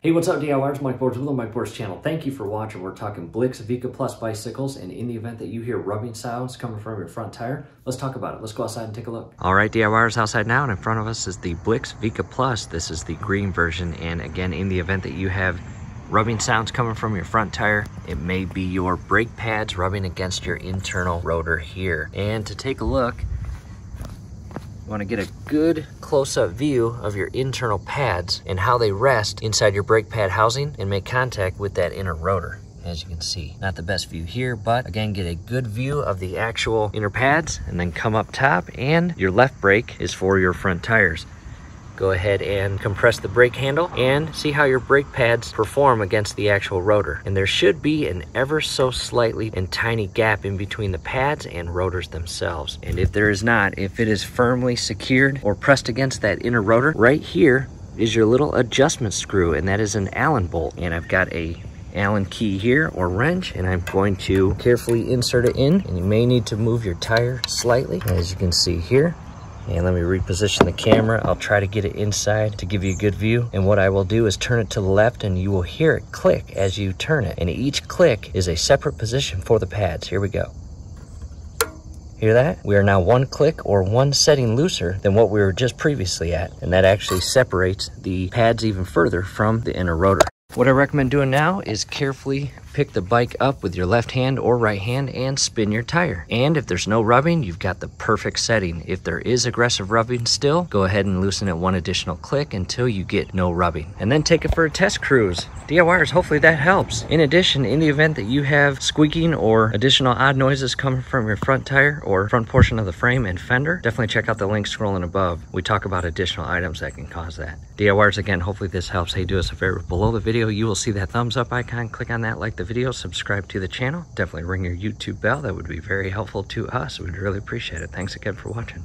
Hey, what's up, DIYers? Mike Boards with the Mike Boards channel. Thank you for watching. We're talking Blix Vika Plus bicycles, and in the event that you hear rubbing sounds coming from your front tire, let's talk about it. Let's go outside and take a look. All right, DIYers, outside now, and in front of us is the Blix Vika Plus. This is the green version, and again, in the event that you have rubbing sounds coming from your front tire, it may be your brake pads rubbing against your internal rotor here. And to take a look, you want to get a good close-up view of your internal pads and how they rest inside your brake pad housing and make contact with that inner rotor. As you can see, not the best view here, but again, get a good view of the actual inner pads and then come up top, and your left brake is for your front tires. Go ahead and compress the brake handle and see how your brake pads perform against the actual rotor. And there should be an ever so slightly and tiny gap in between the pads and rotors themselves. And if there is not, if it is firmly secured or pressed against that inner rotor, right here is your little adjustment screw, and that is an Allen bolt. And I've got a Allen key here, or wrench, and I'm going to carefully insert it in. And you may need to move your tire slightly, as you can see here. And let me reposition the camera. I'll try to get it inside to give you a good view. And what I will do is turn it to the left, and you will hear it click as you turn it. And each click is a separate position for the pads. Here we go. Hear that? We are now one click or one setting looser than what we were just previously at. And that actually separates the pads even further from the inner rotor. What I recommend doing now is carefully pick the bike up with your left hand or right hand and spin your tire. And if there's no rubbing, you've got the perfect setting. If there is aggressive rubbing still, go ahead and loosen it one additional click until you get no rubbing. And then take it for a test cruise. DIYers, hopefully that helps. In addition, in the event that you have squeaking or additional odd noises coming from your front tire or front portion of the frame and fender, definitely check out the link scrolling above. We talk about additional items that can cause that. DIYers, again, hopefully this helps. Hey, do us a favor. Below the video, you will see that thumbs up icon. Click on that, like the video, subscribe to the channel. Definitely ring your YouTube bell. That would be very helpful to us. We'd really appreciate it. Thanks again for watching.